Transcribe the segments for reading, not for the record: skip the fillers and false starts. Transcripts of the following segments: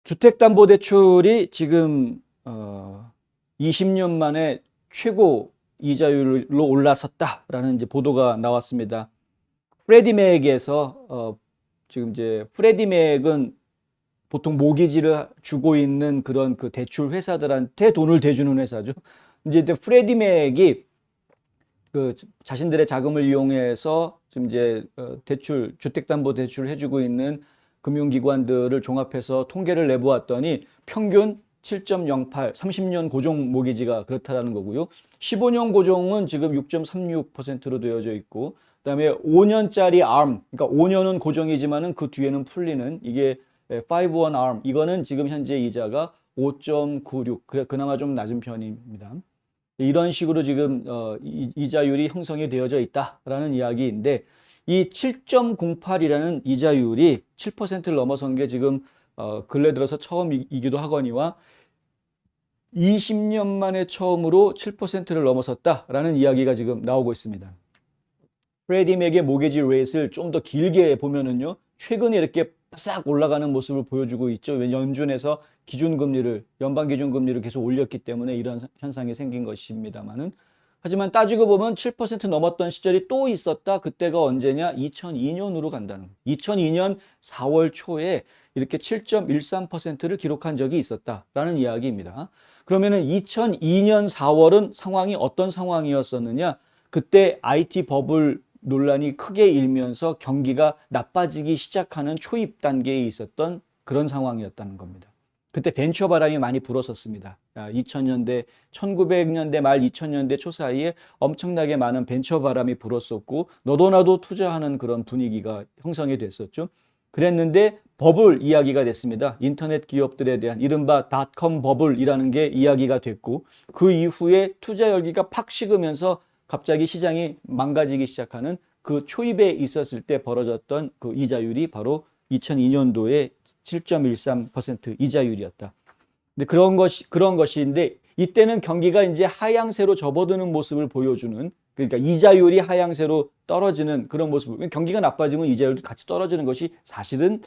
주택담보대출이 지금 20년 만에 최고 이자율로 올라섰다라는 이제 보도가 나왔습니다. 프레디맥에서 지금 이제 프레디맥은 보통 모기지를 주고 있는 그런 그 대출 회사들한테 돈을 대주는 회사죠. 이제 프레디맥이 그 자신들의 자금을 이용해서 지금 이제 대출, 주택담보대출을 해주고 있는 금융기관들을 종합해서 통계를 내보았더니 평균 7.08, 30년 고정 모기지가 그렇다라는 거고요. 15년 고정은 지금 6.36%로 되어져 있고, 그다음에 5년짜리 ARM, 그러니까 5년은 고정이지만은 그 뒤에는 풀리는 이게 5-1 ARM, 이거는 지금 현재 이자가 5.96, 그나마 좀 낮은 편입니다. 이런 식으로 지금 이자율이 형성이 되어져 있다라는 이야기인데, 이 7.08이라는 이자율이 7%를 넘어선 게 지금 근래 들어서 처음이기도 하거니와 20년 만에 처음으로 7%를 넘어섰다라는 이야기가 지금 나오고 있습니다. 프레디맥의 모기지 레이트를 좀 더 길게 보면은요, 최근에 이렇게 바싹 올라가는 모습을 보여주고 있죠. 연준에서 기준금리를, 연방기준금리를 계속 올렸기 때문에 이런 현상이 생긴 것입니다만은, 하지만 따지고 보면 7% 넘었던 시절이 또 있었다. 그때가 언제냐? 2002년으로 간다는 거예요. 2002년 4월 초에 이렇게 7.13%를 기록한 적이 있었다라는 이야기입니다. 그러면은 2002년 4월은 상황이 어떤 상황이었었느냐? 그때 IT 버블 논란이 크게 일면서 경기가 나빠지기 시작하는 초입 단계에 있었던 그런 상황이었다는 겁니다. 그때 벤처 바람이 많이 불었었습니다. 2000년대, 1900년대 말 2000년대 초 사이에 엄청나게 많은 벤처 바람이 불었었고, 너도 나도 투자하는 그런 분위기가 형성이 됐었죠. 그랬는데 버블 이야기가 됐습니다. 인터넷 기업들에 대한 이른바 닷컴 버블이라는 게 이야기가 됐고, 그 이후에 투자 열기가 팍 식으면서 갑자기 시장이 망가지기 시작하는 그 초입에 있었을 때 벌어졌던 그 이자율이 바로 2002년도에 7.13% 이자율이었다. 근데 그런 것인데, 이때는 경기가 이제 하향세로 접어드는 모습을 보여주는, 그러니까 이자율이 하향세로 떨어지는 그런 모습. 경기가 나빠지면 이자율도 같이 떨어지는 것이 사실은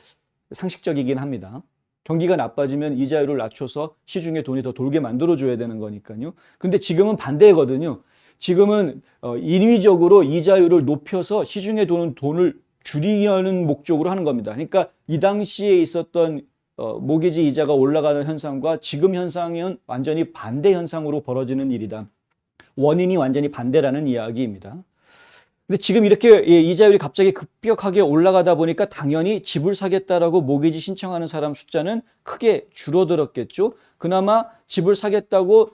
상식적이긴 합니다. 경기가 나빠지면 이자율을 낮춰서 시중에 돈이 더 돌게 만들어줘야 되는 거니까요. 근데 지금은 반대거든요. 지금은 인위적으로 이자율을 높여서 시중에 도는 돈을 줄이려는 목적으로 하는 겁니다. 그러니까 이 당시에 있었던 모기지 이자가 올라가는 현상과 지금 현상은 완전히 반대 현상으로 벌어지는 일이다. 원인이 완전히 반대라는 이야기입니다. 근데 지금 이렇게 이자율이 갑자기 급격하게 올라가다 보니까 당연히 집을 사겠다라고 모기지 신청하는 사람 숫자는 크게 줄어들었겠죠. 그나마 집을 사겠다고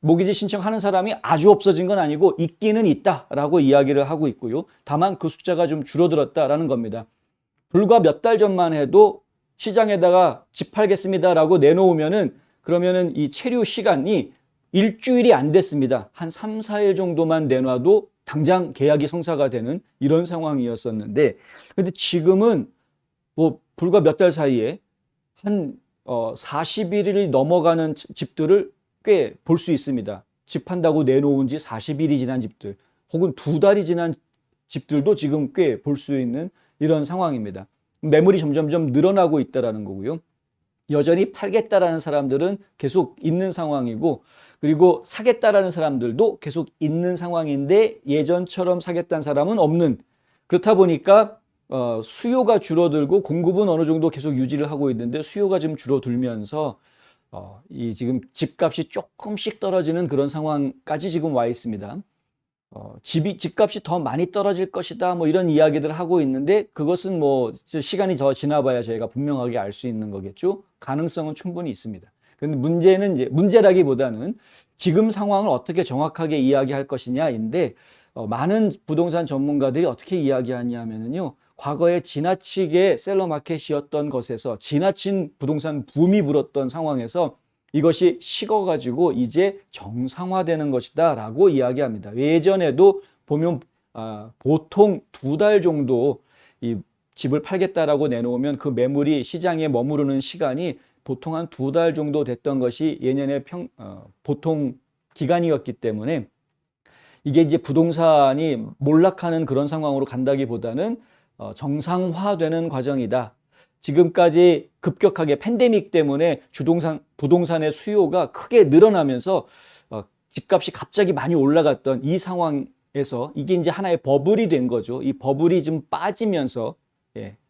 모기지 신청하는 사람이 아주 없어진 건 아니고 있기는 있다라고 이야기를 하고 있고요. 다만 그 숫자가 좀 줄어들었다라는 겁니다. 불과 몇 달 전만 해도 시장에다가 집 팔겠습니다라고 내놓으면은, 그러면은 이 체류 시간이 일주일이 안 됐습니다. 한 3, 4일 정도만 내놔도 당장 계약이 성사가 되는 이런 상황이었었는데, 근데 지금은 뭐 불과 몇 달 사이에 한 40일이 넘어가는 집들을 꽤 볼 수 있습니다. 집 판다고 내놓은 지 40일이 지난 집들, 혹은 2달이 지난 집들도 지금 꽤 볼 수 있는 이런 상황입니다. 매물이 점점점 늘어나고 있다는 거고요. 여전히 팔겠다라는 사람들은 계속 있는 상황이고, 그리고 사겠다라는 사람들도 계속 있는 상황인데 예전처럼 사겠다는 사람은 없는, 그렇다 보니까 수요가 줄어들고 공급은 어느 정도 계속 유지를 하고 있는데, 수요가 지금 줄어들면서 이 지금 집값이 조금씩 떨어지는 그런 상황까지 지금 와 있습니다. 집값이 더 많이 떨어질 것이다, 뭐 이런 이야기들을 하고 있는데, 그것은 뭐 시간이 더 지나봐야 저희가 분명하게 알 수 있는 거겠죠. 가능성은 충분히 있습니다. 그런데 문제는 이제, 문제라기보다는 지금 상황을 어떻게 정확하게 이야기할 것이냐인데, 많은 부동산 전문가들이 어떻게 이야기하냐면요, 과거에 지나치게 셀러 마켓이었던 것에서, 지나친 부동산 붐이 불었던 상황에서 이것이 식어가지고 이제 정상화되는 것이다 라고 이야기합니다. 예전에도 보면 보통 2달 정도 이 집을 팔겠다라고 내놓으면 그 매물이 시장에 머무르는 시간이 보통 한 2달 정도 됐던 것이 예년의 보통 기간이었기 때문에, 이게 이제 부동산이 몰락하는 그런 상황으로 간다기보다는 정상화되는 과정이다. 지금까지 급격하게 팬데믹 때문에 부동산의 수요가 크게 늘어나면서 집값이 갑자기 많이 올라갔던 이 상황에서 이게 이제 하나의 버블이 된 거죠. 이 버블이 좀 빠지면서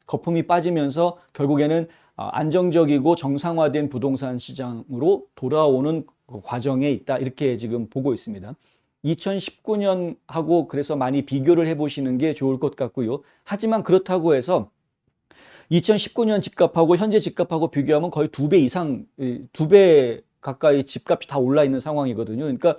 거품이 빠지면서 결국에는 안정적이고 정상화된 부동산 시장으로 돌아오는 과정에 있다. 이렇게 지금 보고 있습니다. 2019년하고 그래서 많이 비교를 해보시는 게 좋을 것 같고요. 하지만 그렇다고 해서 2019년 집값하고 현재 집값하고 비교하면 거의 2배 이상, 2배 가까이 집값이 다 올라 있는 상황이거든요. 그러니까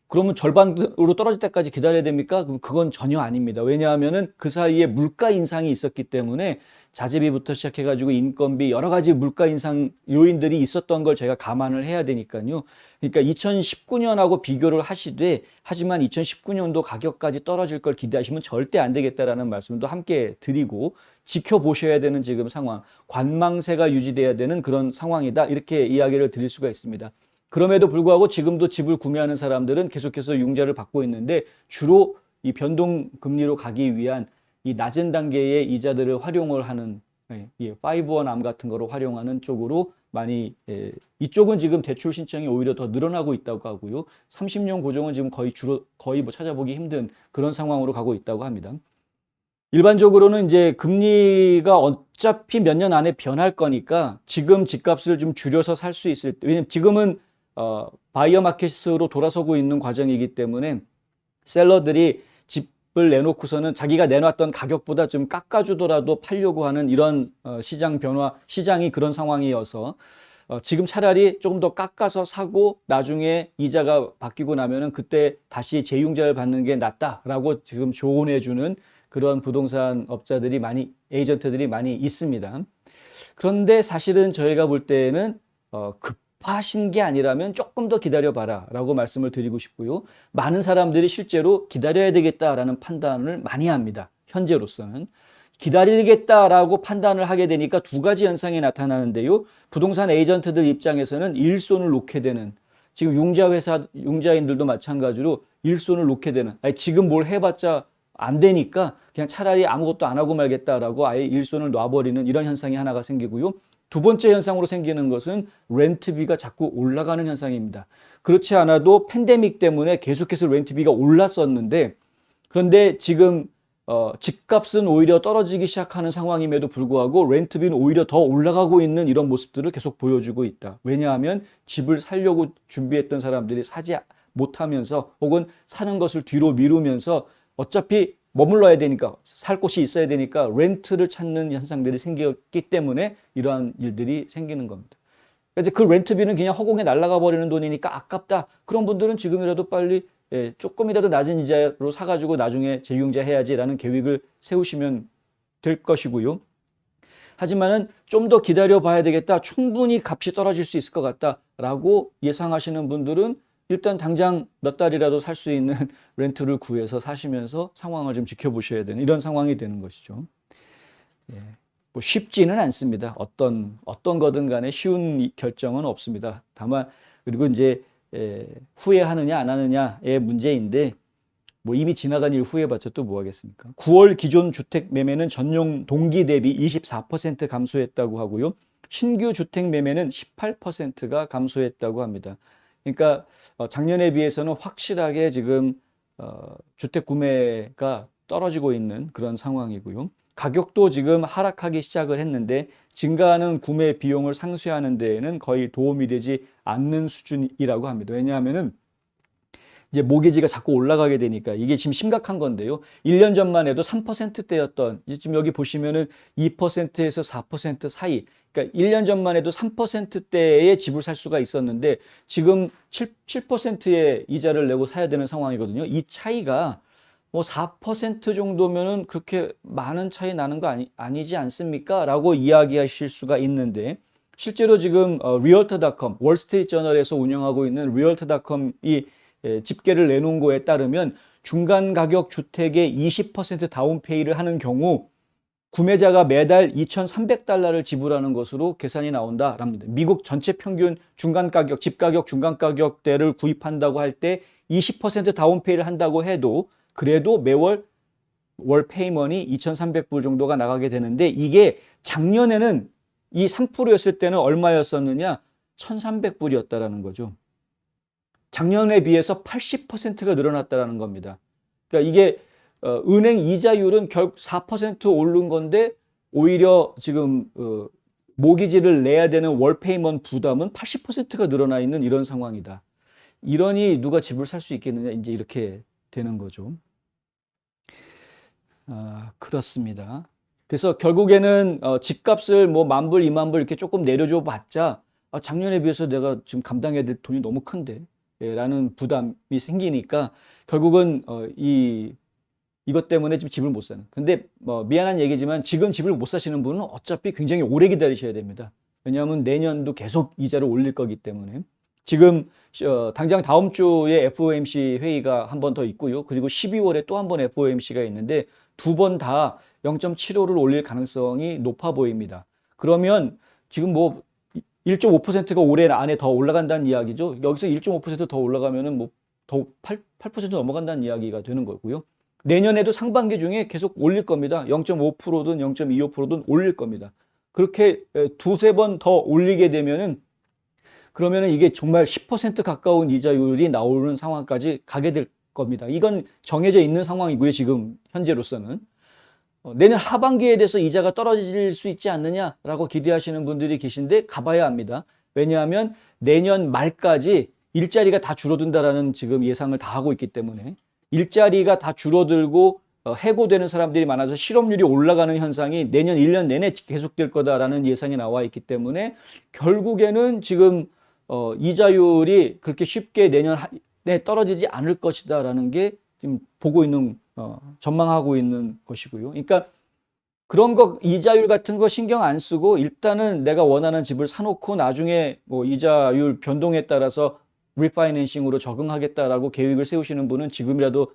그러면 절반으로 떨어질 때까지 기다려야 됩니까? 그건 전혀 아닙니다. 왜냐하면은 그 사이에 물가 인상이 있었기 때문에 자재비부터 시작해가지고 인건비 여러 가지 물가 인상 요인들이 있었던 걸 제가 감안을 해야 되니까요. 그러니까 2019년하고 비교를 하시되 하지만 2019년도 가격까지 떨어질 걸 기대하시면 절대 안 되겠다라는 말씀도 함께 드리고 지켜보셔야 되는 지금 상황, 관망세가 유지돼야 되는 그런 상황이다. 이렇게 이야기를 드릴 수가 있습니다. 그럼에도 불구하고 지금도 집을 구매하는 사람들은 계속해서 융자를 받고 있는데 주로 이 변동금리로 가기 위한 이 낮은 단계의 이자들을 활용을 하는 5원암 같은 거로 활용하는 쪽으로 많이 이쪽은 지금 대출 신청이 오히려 더 늘어나고 있다고 하고요. 30년 고정은 지금 거의 뭐 찾아보기 힘든 그런 상황으로 가고 있다고 합니다. 일반적으로는 이제 금리가 어차피 몇 년 안에 변할 거니까 지금 집값을 좀 줄여서 살 수 있을 때, 왜냐면 지금은 바이어 마켓으로 돌아서고 있는 과정이기 때문에 셀러들이 집을 내놓고서는 자기가 내놨던 가격보다 좀 깎아주더라도 팔려고 하는 이런 시장이 그런 상황이어서 지금 차라리 조금 더 깎아서 사고 나중에 이자가 바뀌고 나면은 그때 다시 재융자를 받는 게 낫다라고 지금 조언해주는 그런 부동산 업자들이 에이전트들이 많이 있습니다. 그런데 사실은 저희가 볼 때는 급하신 게 아니라면 조금 더 기다려봐라 라고 말씀을 드리고 싶고요. 많은 사람들이 실제로 기다려야 되겠다라는 판단을 많이 합니다. 현재로서는. 기다리겠다라고 판단을 하게 되니까 두 가지 현상이 나타나는데요. 부동산 에이전트들 입장에서는 일손을 놓게 되는, 지금 융자인들도 마찬가지로 일손을 놓게 되는, 아니 지금 뭘 해봤자 안 되니까 그냥 차라리 아무것도 안 하고 말겠다라고 아예 일손을 놔버리는 이런 현상이 하나가 생기고요. 두 번째 현상으로 생기는 것은 렌트비가 자꾸 올라가는 현상입니다. 그렇지 않아도 팬데믹 때문에 계속해서 렌트비가 올랐었는데 그런데 지금 집값은 오히려 떨어지기 시작하는 상황임에도 불구하고 렌트비는 오히려 더 올라가고 있는 이런 모습들을 계속 보여주고 있다. 왜냐하면 집을 살려고 준비했던 사람들이 사지 못하면서 혹은 사는 것을 뒤로 미루면서 어차피 머물러야 되니까 살 곳이 있어야 되니까 렌트를 찾는 현상들이 생겼기 때문에 이러한 일들이 생기는 겁니다. 그래서 그 렌트비는 그냥 허공에 날아가 버리는 돈이니까 아깝다. 그런 분들은 지금이라도 빨리 조금이라도 낮은 이자로 사가지고 나중에 재융자 해야지라는 계획을 세우시면 될 것이고요. 하지만은 좀 더 기다려 봐야 되겠다. 충분히 값이 떨어질 수 있을 것 같다라고 예상하시는 분들은 일단 당장 몇 달이라도 살 수 있는 렌트를 구해서 사시면서 상황을 좀 지켜보셔야 되는 이런 상황이 되는 것이죠. 뭐 쉽지는 않습니다. 어떤 거든 간에 쉬운 결정은 없습니다. 다만 그리고 이제 후회하느냐 안 하느냐의 문제인데 뭐 이미 지나간 일 후회봤자 또 뭐 하겠습니까? 9월 기존 주택 매매는 전년 동기 대비 24% 감소했다고 하고요. 신규 주택 매매는 18%가 감소했다고 합니다. 그러니까 작년에 비해서는 확실하게 지금 주택 구매가 떨어지고 있는 그런 상황이고요. 가격도 지금 하락하기 시작을 했는데 증가하는 구매 비용을 상쇄하는 데에는 거의 도움이 되지 않는 수준이라고 합니다. 왜냐하면은 이제 모기지가 자꾸 올라가게 되니까 이게 지금 심각한 건데요. 1년 전만 해도 3%대였던 지금 여기 보시면은 2%에서 4% 사이. 그러니까 1년 전만 해도 3%대의 집을 살 수가 있었는데 지금 7%의 이자를 내고 사야 되는 상황이거든요. 이 차이가 뭐 4% 정도면은 그렇게 많은 차이 나는 거 아니지 않습니까? 라고 이야기하실 수가 있는데 실제로 지금 리얼터닷컴, 월스트리트저널에서 운영하고 있는 리얼터닷컴이 집계를 내놓은 거에 따르면 중간 가격 주택의 20% 다운페이를 하는 경우 구매자가 매달 $2,300를 지불하는 것으로 계산이 나온다랍니다. 미국 전체 평균 중간 가격, 집 가격 중간 가격대를 구입한다고 할 때 20% 다운페이를 한다고 해도 그래도 매월 월 페이먼이 2,300불 정도가 나가게 되는데 이게 작년에는 이 3%였을 때는 얼마였었느냐? 1,300불이었다라는 거죠. 작년에 비해서 80%가 늘어났다라는 겁니다. 그러니까 이게 은행 이자율은 결국 4% 오른 건데 오히려 지금 모기지를 내야 되는 월 페이먼 부담은 80%가 늘어나 있는 이런 상황이다. 이러니 누가 집을 살 수 있겠느냐? 이제 이렇게 되는 거죠. 그렇습니다. 그래서 결국에는 집값을 뭐 10,000불, 20,000불 이렇게 조금 내려줘 봤자 작년에 비해서 내가 지금 감당해야 될 돈이 너무 큰데 라는 부담이 생기니까 결국은 이것 때문에 지금 집을 못 사는. 근데 뭐 미안한 얘기지만 지금 집을 못 사시는 분은 어차피 굉장히 오래 기다리셔야 됩니다. 왜냐하면 내년도 계속 이자를 올릴 거기 때문에. 지금 당장 다음 주에 FOMC 회의가 한 번 더 있고요. 그리고 12월에 또 한 번 FOMC가 있는데 두 번 다 0.75를 올릴 가능성이 높아 보입니다. 그러면 지금 뭐 1.5%가 올해 안에 더 올라간다는 이야기죠. 여기서 1.5%더 올라가면은 뭐 더 8% 넘어간다는 이야기가 되는 거고요. 내년에도 상반기 중에 계속 올릴 겁니다. 0.5%든 0.25%든 올릴 겁니다. 그렇게 두세 번 더 올리게 되면은 그러면은 이게 정말 10% 가까운 이자율이 나오는 상황까지 가게 될 겁니다. 이건 정해져 있는 상황이고요. 지금 현재로서는. 내년 하반기에 대해서 이자가 떨어질 수 있지 않느냐라고 기대하시는 분들이 계신데 가봐야 합니다. 왜냐하면 내년 말까지 일자리가 다 줄어든다라는 지금 예상을 다 하고 있기 때문에 일자리가 다 줄어들고 해고되는 사람들이 많아서 실업률이 올라가는 현상이 내년 1년 내내 계속될 거다라는 예상이 나와 있기 때문에 결국에는 지금 이자율이 그렇게 쉽게 내년에 떨어지지 않을 것이다라는 게 지금 보고 있는 전망하고 있는 것이고요. 그러니까 그런 거 이자율 같은 거 신경 안 쓰고 일단은 내가 원하는 집을 사놓고 나중에 뭐 이자율 변동에 따라서 리파이낸싱으로 적응하겠다라고 계획을 세우시는 분은 지금이라도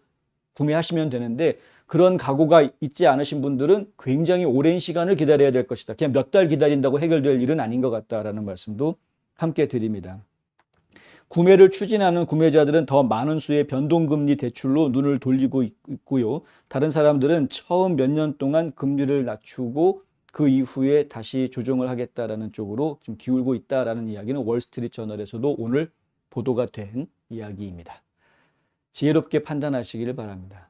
구매하시면 되는데 그런 각오가 있지 않으신 분들은 굉장히 오랜 시간을 기다려야 될 것이다. 그냥 몇 달 기다린다고 해결될 일은 아닌 것 같다라는 말씀도 함께 드립니다. 구매를 추진하는 구매자들은 더 많은 수의 변동금리 대출로 눈을 돌리고 있고요. 다른 사람들은 처음 몇 년 동안 금리를 낮추고 그 이후에 다시 조정을 하겠다라는 쪽으로 좀 기울고 있다라는 이야기는 월스트리트 저널에서도 오늘 보도가 된 이야기입니다. 지혜롭게 판단하시기를 바랍니다.